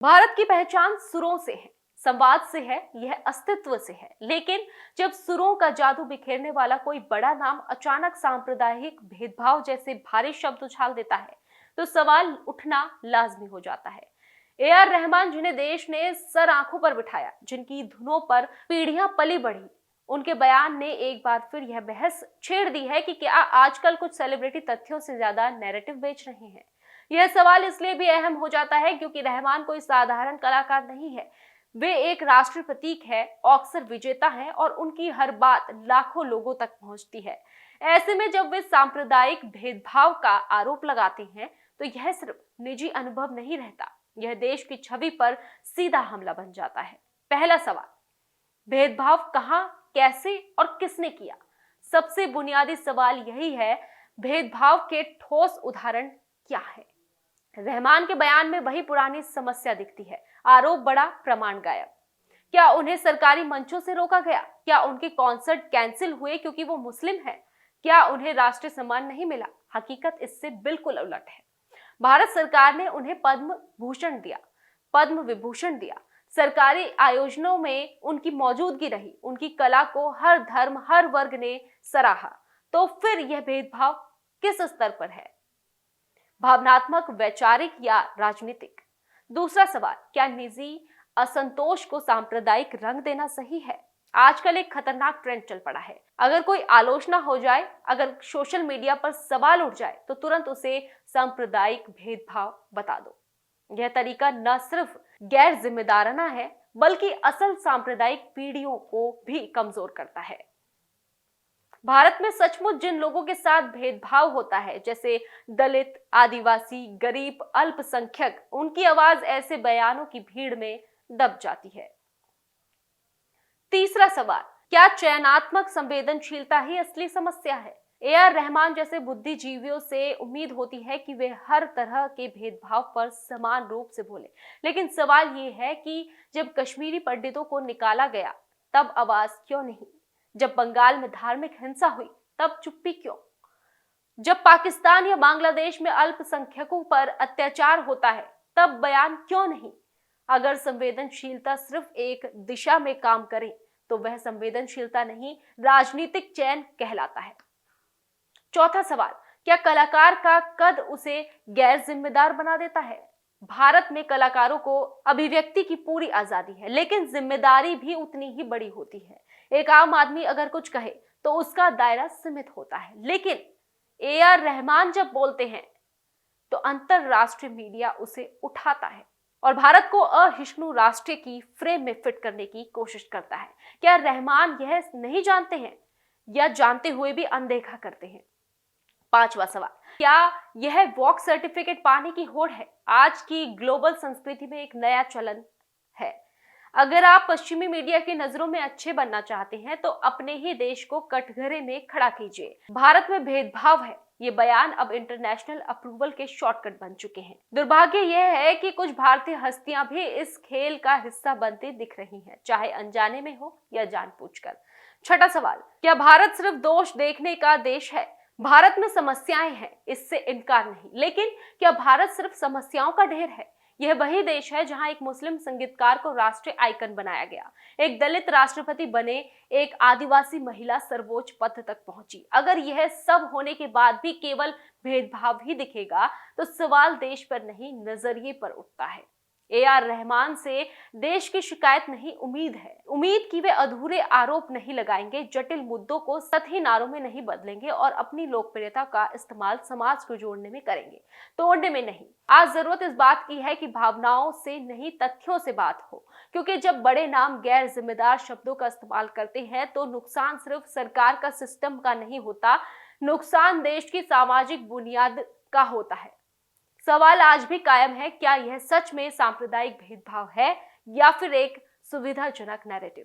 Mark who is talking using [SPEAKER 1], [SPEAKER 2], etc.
[SPEAKER 1] भारत की पहचान सुरों से है, संवाद से है, यह अस्तित्व से है। लेकिन जब सुरों का जादू बिखेरने वाला कोई बड़ा नाम अचानक सांप्रदायिक भेदभाव जैसे भारी शब्द उछाल देता है, तो सवाल उठना लाजमी हो जाता है। ए आर रहमान, जिन्हें देश ने सर आंखों पर बिठाया, जिनकी धुनों पर पीढ़ियां पली बढ़ी, उनके बयान ने एक बार फिर यह बहस छेड़ दी है कि क्या आजकल कुछ सेलिब्रिटी तथ्यों से ज्यादा नैरेटिव बेच रहे हैं। यह सवाल इसलिए भी अहम हो जाता है क्योंकि रहमान कोई साधारण कलाकार नहीं है। वे एक राष्ट्रीय प्रतीक है, ऑस्कर विजेता है और उनकी हर बात लाखों लोगों तक पहुंचती है। ऐसे में जब वे सांप्रदायिक भेदभाव का आरोप लगाते हैं, तो यह सिर्फ निजी अनुभव नहीं रहता, यह देश की छवि पर सीधा हमला बन जाता है। पहला सवाल, भेदभाव कहां, कैसे और किसने किया? सबसे बुनियादी सवाल यही है, भेदभाव के ठोस उदाहरण क्या है? रहमान के बयान में वही पुरानी समस्या दिखती है, आरोप बड़ा, प्रमाण गायब। क्या उन्हें सरकारी मंचों से रोका गया? क्या उनके कॉन्सर्ट कैंसिल हुए क्योंकि वो मुस्लिम है? क्या उन्हें राष्ट्रीय सम्मान नहीं मिला? हकीकत इससे बिल्कुल उलट है। भारत सरकार ने उन्हें पद्म भूषण दिया, पद्म विभूषण दिया, सरकारी आयोजनों में उनकी मौजूदगी रही, उनकी कला को हर धर्म, हर वर्ग ने सराहा। तो फिर यह भेदभाव किस स्तर पर है? भावनात्मक, वैचारिक या राजनीतिक? दूसरा सवाल, क्या निजी असंतोष को सांप्रदायिक रंग देना सही है? आजकल एक खतरनाक ट्रेंड चल पड़ा है। अगर कोई आलोचना हो जाए, अगर सोशल मीडिया पर सवाल उठ जाए, तो तुरंत उसे सांप्रदायिक भेदभाव बता दो। यह तरीका न सिर्फ गैर जिम्मेदाराना है, बल्कि असल सांप्रदायिक पीढ़ियों को भी कमजोर करता है। भारत में सचमुच जिन लोगों के साथ भेदभाव होता है, जैसे दलित, आदिवासी, गरीब, अल्पसंख्यक, उनकी आवाज ऐसे बयानों की भीड़ में दब जाती है। तीसरा सवाल, क्या चयनात्मक संवेदनशीलता ही असली समस्या है? ए आर रहमान जैसे बुद्धिजीवियों से उम्मीद होती है कि वे हर तरह के भेदभाव पर समान रूप से बोले, लेकिन सवाल ये है कि जब कश्मीरी पंडितों को निकाला गया, तब आवाज क्यों नहीं? जब बंगाल में धार्मिक हिंसा हुई, तब चुप्पी क्यों? जब पाकिस्तान या बांग्लादेश में अल्पसंख्यकों पर अत्याचार होता है, तब बयान क्यों नहीं? अगर संवेदनशीलता सिर्फ एक दिशा में काम करे, तो वह संवेदनशीलता नहीं, राजनीतिक चयन कहलाता है। चौथा सवाल, क्या कलाकार का कद उसे गैर जिम्मेदार बना देता है? भारत में कलाकारों को अभिव्यक्ति की पूरी आजादी है, लेकिन जिम्मेदारी भी उतनी ही बड़ी होती है। एक आम आदमी अगर कुछ कहे, तो उसका दायरा सीमित होता है, लेकिन ए आर रहमान जब बोलते हैं, तो अंतरराष्ट्रीय मीडिया उसे उठाता है और भारत को अहिष्णु राष्ट्र की फ्रेम में फिट करने की कोशिश करता है। क्या रहमान यह नहीं जानते हैं, या जानते हुए भी अनदेखा करते हैं? पांचवा सवाल, क्या यह वॉक सर्टिफिकेट पाने की होड़ है? आज की ग्लोबल संस्कृति में एक नया चलन है। अगर आप पश्चिमी मीडिया की नजरों में अच्छे बनना चाहते हैं, तो अपने ही देश को कटघरे में खड़ा कीजिए। भारत में भेदभाव है, ये बयान अब इंटरनेशनल अप्रूवल के शॉर्टकट बन चुके हैं। दुर्भाग्य यह है कि कुछ भारतीय हस्तियां भी इस खेल का हिस्सा बनती दिख रही हैं, चाहे अनजाने में हो या जानबूझकर। छठा सवाल, क्या भारत सिर्फ दोष देखने का देश है? भारत में समस्याएं हैं, इससे इनकार नहीं, लेकिन क्या भारत सिर्फ समस्याओं का ढेर है? यह वही देश है जहां एक मुस्लिम संगीतकार को राष्ट्रीय आइकन बनाया गया, एक दलित राष्ट्रपति बने, एक आदिवासी महिला सर्वोच्च पद तक पहुंची। अगर यह सब होने के बाद भी केवल भेदभाव ही दिखेगा, तो सवाल देश पर नहीं, नजरिए पर उठता है। ए आर रहमान से देश की शिकायत नहीं, उम्मीद है। उम्मीद कि वे अधूरे आरोप नहीं लगाएंगे, जटिल मुद्दों को सतही नारों में नहीं बदलेंगे और अपनी लोकप्रियता का इस्तेमाल समाज को जोड़ने में करेंगे, तोड़ने में नहीं। आज जरूरत इस बात की है कि भावनाओं से नहीं, तथ्यों से बात हो, क्योंकि जब बड़े नाम गैर जिम्मेदार शब्दों का इस्तेमाल करते हैं, तो नुकसान सिर्फ सरकार का, सिस्टम का नहीं होता, नुकसान देश की सामाजिक बुनियाद का होता है। सवाल आज भी कायम है, क्या यह सच में सांप्रदायिक भेदभाव है, या फिर एक सुविधाजनक नैरेटिव?